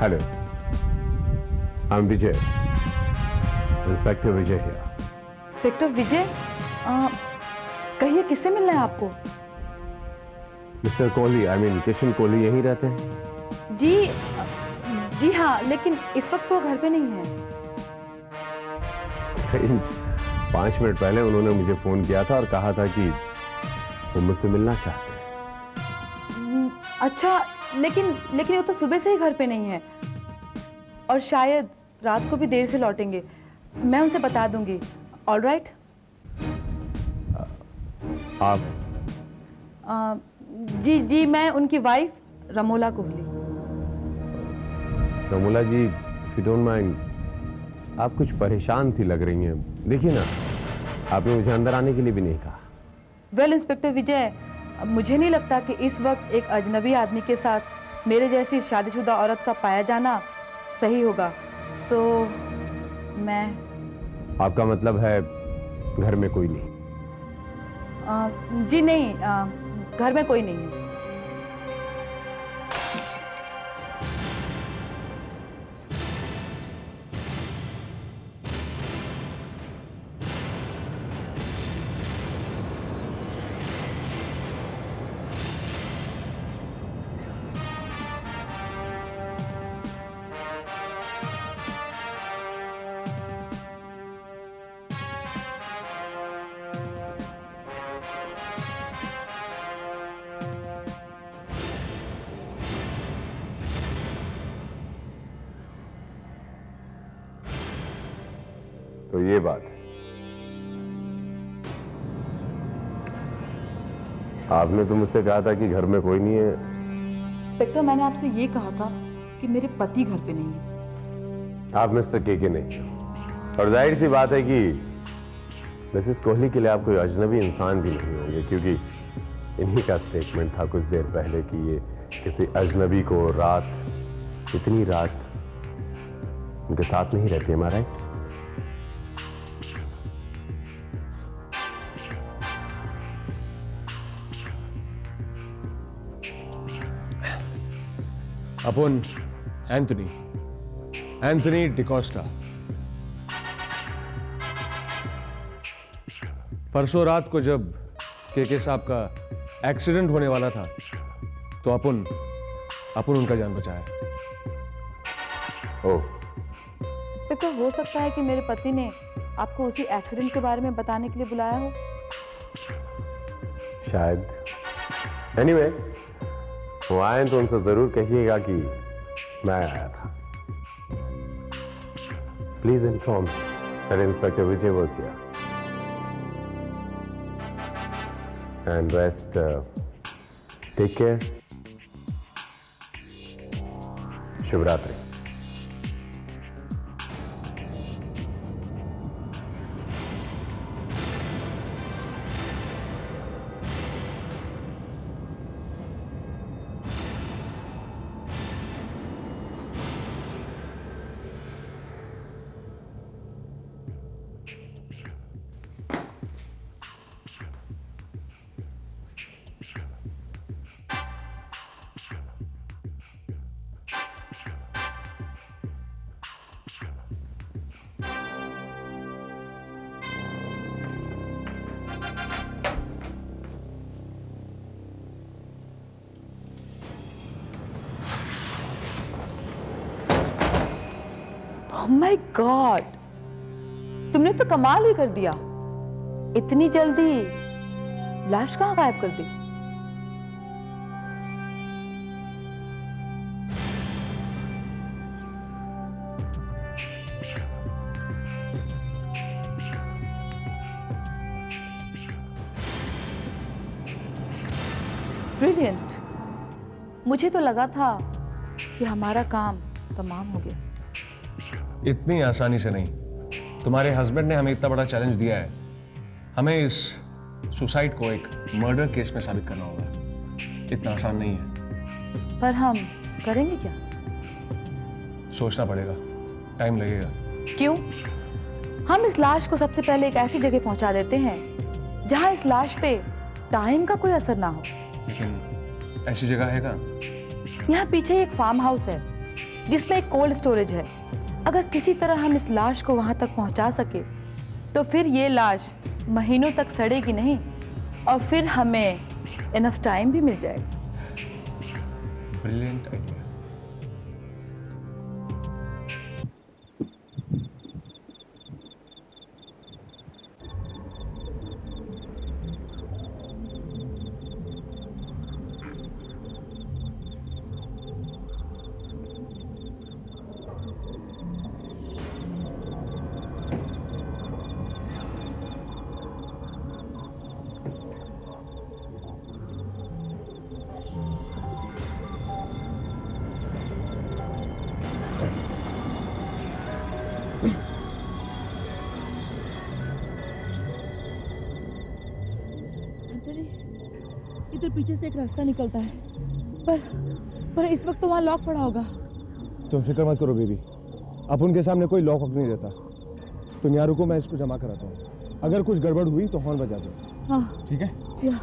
Hello, I am Vijay, inspector Vijay here. Inspector Vijay, कहिए किससे मिलना है आपको? Mister Kohli, I mean Kishan Kohli यहीं रहते हैं? जी हाँ, लेकिन इस वक्त वो घर पे नहीं है। स्ट्रेंज, 5 मिनट पहले उन्होंने मुझे फोन किया था और कहा था कि वो मुझसे मिलना चाहते हैं। अच्छा, लेकिन वो तो सुबह से ही घर पे नहीं है और शायद रात को भी देर से लौटेंगे। मैं उनसे बता दूंगी। All right? आप? जी, मैं उनकी wife Ramola Kohli. Ramola ji, if you don't mind, आप कुछ परेशान सी लग रही हैं। देखिए ना, आपने मुझे अंदर आने के लिए भी नहीं कहा। वेल इंस्पेक्टर विजय, मुझे नहीं लगता कि इस वक्त एक अजनबी आदमी के साथ मेरे जैसी शादीशुदा औरत का पाया जाना सही होगा। सो मैं... आपका मतलब है घर में कोई नहीं? जी नहीं, घर में कोई नहीं है। तो ये बात है, आपने तो मुझसे कहा था कि घर में कोई नहीं है। इंस्पेक्टर, मैंने आपसे ये कहा था कि मेरे पति घर पे नहीं है। आप मिस्टर के नहीं, और जाहिर सी बात है कि मिसेस कोहली के लिए आप कोई अजनबी इंसान भी नहीं होंगे, क्योंकि इन्हीं का स्टेटमेंट था कुछ देर पहले कि ये किसी अजनबी को इतनी रात उनके साथ नहीं रहती। है राइट? अपन एंथनी डिकोस्टा। परसों रात को जब के साहब का एक्सीडेंट होने वाला था तो अपन उनका जान बचाया। ओह, इंस्पेक्टर, हो सकता है कि मेरे पति ने आपको उसी एक्सीडेंट के बारे में बताने के लिए बुलाया हो। शायद। एनीवे, वो आए तो उनसे जरूर कहिएगा कि मैं आया था। Please inform that inspector Vijay was here and rest take care. शुभ रात्रि। माय गॉड, तुमने तो कमाल ही कर दिया। इतनी जल्दी लाश कहाँ गायब कर दी? ब्रिलियंट। मुझे तो लगा था कि हमारा काम तमाम हो गया। इतनी आसानी से नहीं। तुम्हारे हस्बैंड ने हमें इतना बड़ा चैलेंज दिया है, हमें इस सुसाइड को एक मर्डर केस में साबित करना होगा। इतना आसान नहीं है। पर हम करेंगे क्या? सोचना पड़ेगा, टाइम लगेगा। क्यों? हम इस लाश को सबसे पहले एक ऐसी जगह पहुंचा देते हैं जहां इस लाश पे टाइम का कोई असर ना हो। लेकिन ऐसी जगह है कहाँ? यहाँ पीछे एक फार्म हाउस है, जिसमें एक कोल्ड स्टोरेज है। अगर किसी तरह हम इस लाश को वहां तक पहुंचा सके तो फिर ये लाश महीनों तक सड़ेगी नहीं और फिर हमें इनफ टाइम भी मिल जाएगा। Brilliant idea. इधर पीछे से एक रास्ता निकलता है, पर इस वक्त तो वहाँ लॉक पड़ा होगा। तुम फिक्र मत करो बेबी, अब उनके सामने कोई लॉक नहीं रहता। तुम यहाँ रुको, मैं इसको जमा कराता हूँ। अगर कुछ गड़बड़ हुई तो हॉर्न बजा दो। हाँ ठीक है? या।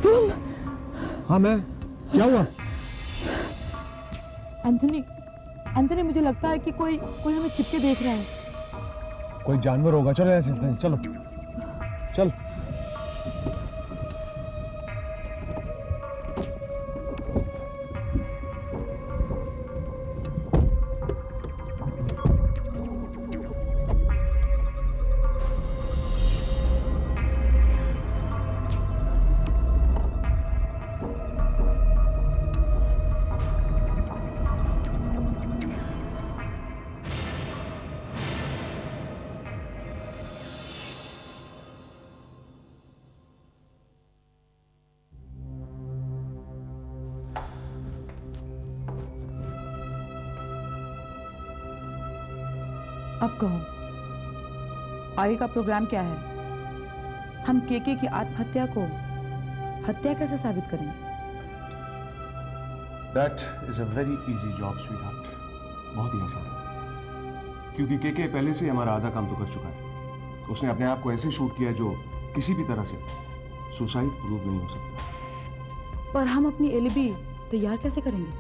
तुम? हाँ मैं। क्या हुआ? एंथनी, मुझे लगता है कि कोई हमें छिपके देख रहा है। कोई जानवर होगा। चलो यहाँ चलते हैं, चलो चल। अब कहो, आगे का प्रोग्राम क्या है? हम केके की आत्महत्या को हत्या कैसे साबित करेंगे? That is a very easy job, sweetheart. बहुत ही आसान है, क्योंकि केके पहले से हमारा आधा काम तो कर चुका है। उसने अपने आप को ऐसे शूट किया जो किसी भी तरह से सुसाइड प्रूव नहीं हो सकता। पर हम अपनी एलिबी तैयार कैसे करेंगे?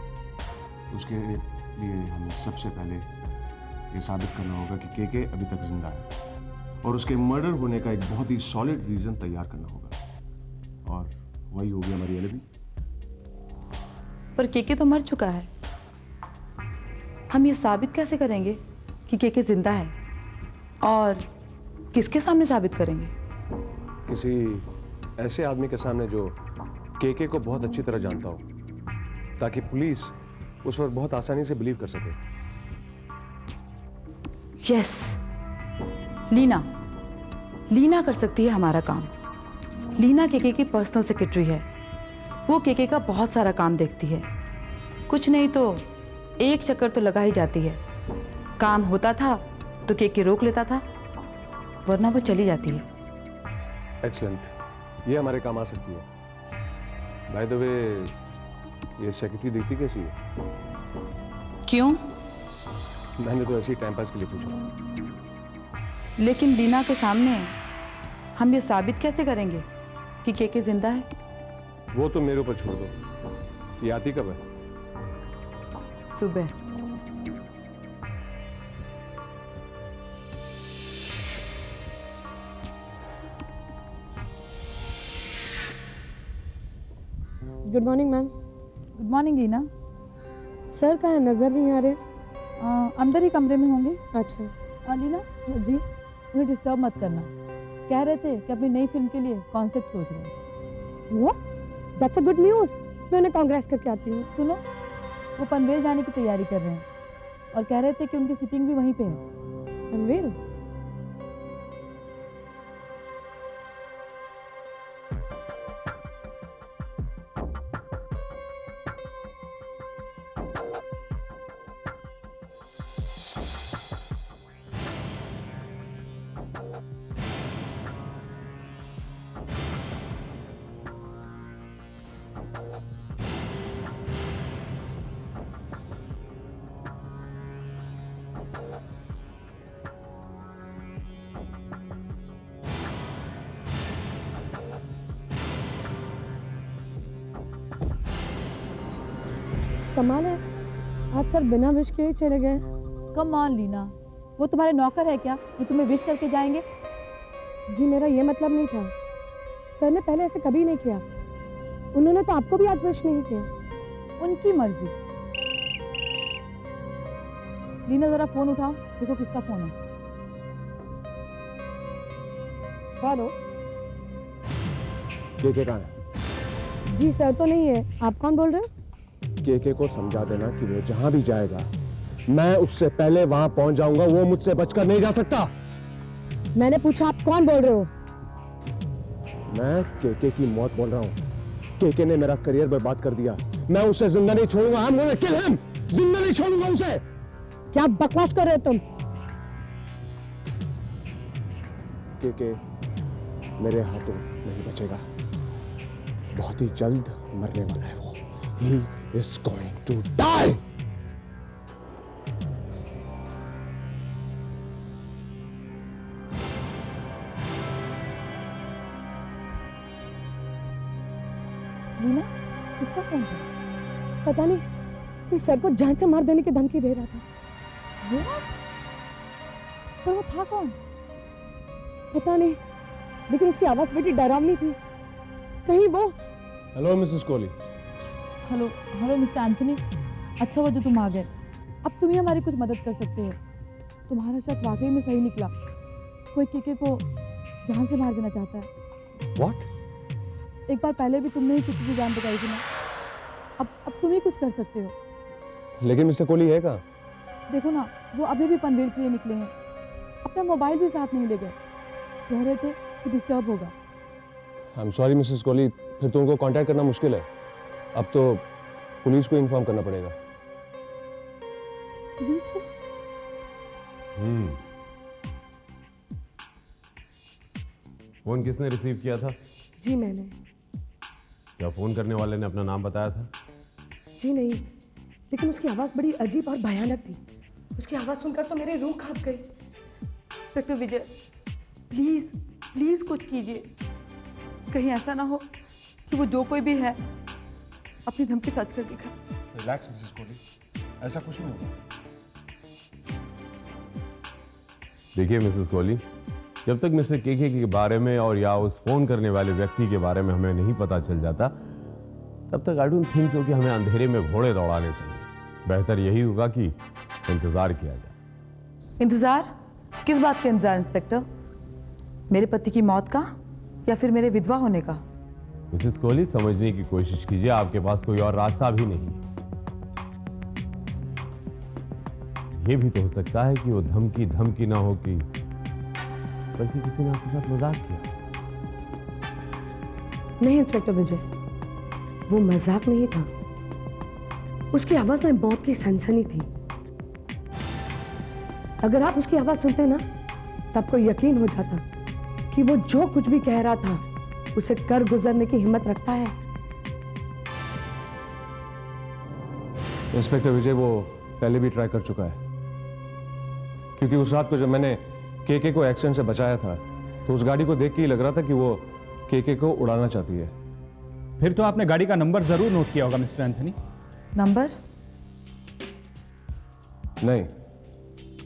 उसके लिए हमें सबसे पहले ये साबित करना होगा कि केके अभी तक जिंदा है और उसके मर्डर होने का एक बहुत ही सॉलिड रीजन तैयार करना होगा, और वही होगी हमारी एलिबी। पर केके तो मर चुका है। हम ये साबित कैसे करेंगे कि केके जिंदा है, और किसके सामने साबित करेंगे? किसी ऐसे आदमी के सामने जो केके को बहुत अच्छी तरह जानता हो, ताकि पुलिस उस पर बहुत आसानी से बिलीव कर सके। यस, लीना कर सकती है हमारा काम। लीना केके की पर्सनल सेक्रेटरी है। वो केके का बहुत सारा काम देखती है। कुछ नहीं तो एक चक्कर तो लगा ही जाती है। काम होता था तो केके रोक लेता था, वरना वो चली जाती है। एक्सीलेंट, ये हमारे काम आ सकती है। बाय द वे, ये सेक्रेटरी देखती कैसी है? क्यों? मैंने तो ऐसे ही टाइम पास के लिए पूछा। लेकिन लीना के सामने हम ये साबित कैसे करेंगे कि केके जिंदा है? वो तो मेरे ऊपर छोड़ दो। ये आती कब है? सुबह। Good morning ma'am. Good morning Leena. Sir कहाँ है? नजर नहीं आ रहे। अंदर ही कमरे में होंगे। अच्छा। लीना जी। उन्हें डिस्टर्ब मत करना। कह रहे थे कि अपनी नई फिल्म के लिए कॉन्सेप्ट सोच रहे हैं। वो दैट्स अ गुड न्यूज़। मैं उन्हें कांग्रेस करके आती हूँ। सुनो, वो पनवेल जाने की तैयारी कर रहे हैं और कह रहे थे कि उनकी सिटिंग भी वहीं पे है। पनवेल? कमाल है, आज सर बिना विश के ही चले गए। कम ऑन लीना, वो तुम्हारे नौकर है क्या जो तुम्हें विश करके जाएंगे? जी मेरा ये मतलब नहीं था। सर ने पहले ऐसे कभी नहीं किया। उन्होंने तो आपको भी आज विश नहीं किया। उनकी मर्जी। लीना जरा फोन उठाओ, देखो किसका फोन है। हेलो। केके कहाँ है? जी सर तो नहीं है। आप कौन बोल रहे हो? केके को समझा देना कि वो जहां भी जाएगा मैं उससे पहले वहां पहुंच जाऊंगा। वो मुझसे बचकर नहीं जा सकता। मैंने पूछा आप कौन बोल रहे हो? मैं केके की मौत बोल रहा हूं। केके ने मेरा करियर बर्बाद कर दिया। मैं उसे जिंदा नहीं छोड़ूंगा। I'm gonna kill him। जिंदा नहीं छोड़ूंगा उसे। क्या बकवास कर रहे हो तुम? केके मेरे हाथों नहीं बचेगा। बहुत ही जल्द मरने वाला है वो। He is going to die। Leena, किसका फोन था? पता नहीं, कोई सर को जान से मार देने की धमकी दे रहा था। वो? पर वो था कौन? पता नहीं, लेकिन उसकी आवाज बड़ी डरावनी थी। कहीं वो। Hello Mrs Kohli. Hello hello mister Anthony. अच्छा वो जो तुम आ गए। अब तुम ही हमारी कुछ मदद कर सकते हो। तुम्हारा शक वाकई में सही निकला। कोई केके को जान से मार देना चाहता है। What? एक बार पहले भी तुमने ही किसी की जान बचाई थी ना। अब तुम ही कुछ कर सकते हो। लेकिन मिस्टर कोहली है कहाँ? देखो ना, वो अभी भी पनवेल के लिए निकले हैं। अपना मोबाइल भी साथ नहीं ले गए। कह रहे थे कि डिस्टर्ब होगा। I am sorry Mrs Kohli, फिर तो उनको कांटेक्ट करना मुश्किल है। अब तो पुलिस को इन्फॉर्म करना पड़ेगा। पुलिस को? फोन किसने रिसीव किया था? जी मैंने। क्या फोन करने वाले ने अपना नाम बताया था? जी नहीं, लेकिन उसकी आवाज बड़ी अजीब और भयानक थी। उसकी आवाज सुनकर तो मेरी रूह कांप गई। इंस्पेक्टर विजय, प्लीज प्लीज कुछ कीजिए। कहीं ऐसा ना हो कि वो जो कोई भी है अपनी धमकी सच कर दिखा। रिलैक्स मिसेस कोहली, ऐसा कुछ नहीं होगा। देखिए मिसेस कोहली, जब तक मिस्टर केके के बारे में और या उस फोन करने वाले व्यक्ति के बारे में हमें नहीं पता चल जाता, तब तक आई डोंट थिंक सो कि हमें अंधेरे में घोड़े दौड़ाने चाहिए। बेहतर यही होगा कि इंतजार किया जाए। इंतजार? किस बात का इंतजार इंस्पेक्टर? मेरे पति की मौत का या फिर मेरे विधवा होने का? मिसेस कोहली, समझने की कोशिश कीजिए, आपके पास कोई और रास्ता भी नहीं। ये भी तो हो सकता है कि वो धमकी ना हो कि बल्कि किसी ने आपके साथ मजाक किया। नहीं इंस्पेक्टर विजय, वो मजाक नहीं था। उसकी आवाज में मौत की सनसनी थी। अगर आप उसकी आवाज सुनते ना, तब को यकीन हो जाता कि वो जो कुछ भी कह रहा था उसे कर गुजरने की हिम्मत रखता है। इंस्पेक्टर विजय वो पहले भी ट्राई कर चुका है। क्योंकि उस रात को जब मैंने केके को एक्सीडेंट से बचाया था, तो उस गाड़ी को देख के ही लग रहा था कि वो केके को उड़ाना चाहती है। फिर तो आपने गाड़ी का नंबर जरूर नोट किया होगा मिस्टर एंथनी। नंबर? नहीं,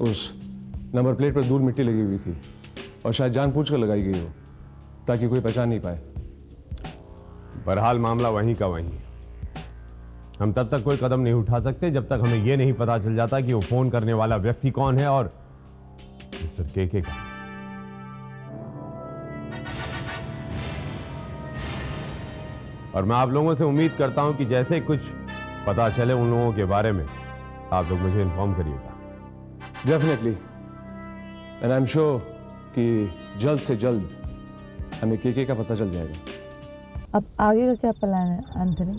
उस नंबर प्लेट पर धूल मिट्टी लगी हुई थी और शायद जानबूझकर लगाई गई हो ताकि कोई पहचान नहीं पाए। बहरहाल मामला वहीं का वहीं है। हम तब तक कोई कदम नहीं उठा सकते जब तक हमें यह नहीं पता चल जाता कि वो फोन करने वाला व्यक्ति कौन है और मिस्टर केके का। और मैं आप लोगों से उम्मीद करता हूं कि जैसे कुछ पता चले उन लोगों के बारे में आप लोग मुझे इन्फॉर्म करिएगा। Definitely, and I am sure कि जल्द से जल्द हमें केके का पता चल जाएगा। अब आगे का क्या प्लान है एंथनी?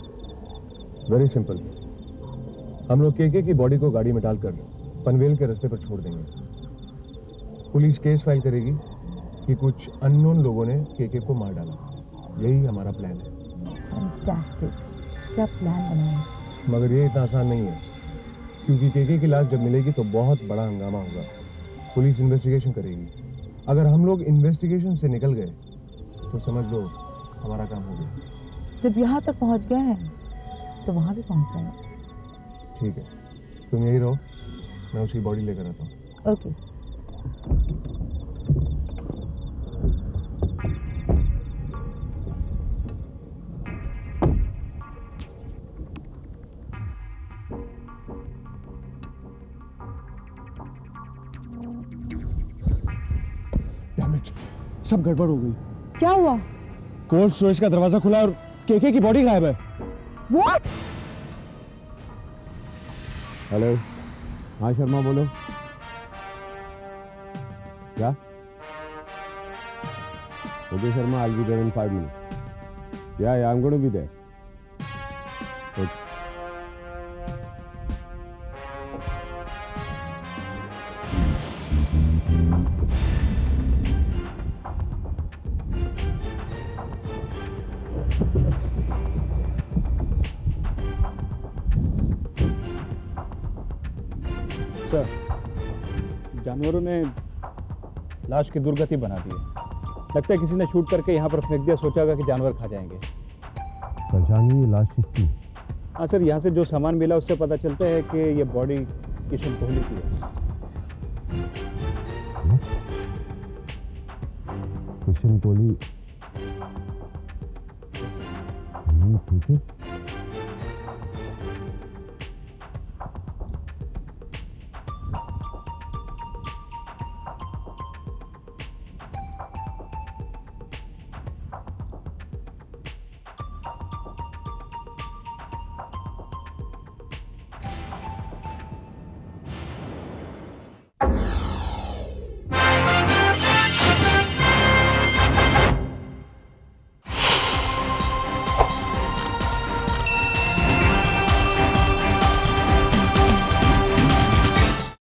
वेरी सिंपल, हम लोग केके की बॉडी को गाड़ी में डालकर पनवेल के रास्ते पर छोड़ देंगे। पुलिस केस फाइल करेगी कि कुछ अननोन लोगों ने केके को मार डाला। यही हमारा प्लान है। फैंटास्टिक, क्या प्लान बनाया। मगर ये इतना आसान नहीं है, क्योंकि केके की लाश जब मिलेगी तो बहुत बड़ा हंगामा होगा। पुलिस इन्वेस्टिगेशन करेगी। अगर हम लोग इन्वेस्टिगेशन से निकल गए तो समझ लो हमारा काम हो गया। जब यहाँ तक पहुँच गए हैं तो वहाँ भी पहुँच जाएंगे। ठीक है, तुम यही रहो, मैं उसकी बॉडी लेकर आता हूँ। ओके। सब गड़बड़ हो गई। क्या हुआ? कोल्ड स्टोरेज का दरवाजा खुला और केके की बॉडी गायब है। What? हेलो, हाँ शर्मा बोलो। क्या? Okay Sharma, I'll be there in 5 minutes. Yeah, I'm going to be there. Okay. Sir, जानवरों ने लाश की दुर्गति बना दी है। लगता है किसी ने शूट करके यहाँ पर फेंक दिया, सोचा होगा कि जानवर खा जाएंगे। पहचानी ये लाश किसकी? हाँ सर, यहाँ से जो सामान मिला उससे पता चलता है कि ये बॉडी किशन कोहली की है। किशन कोहली? ठीक है।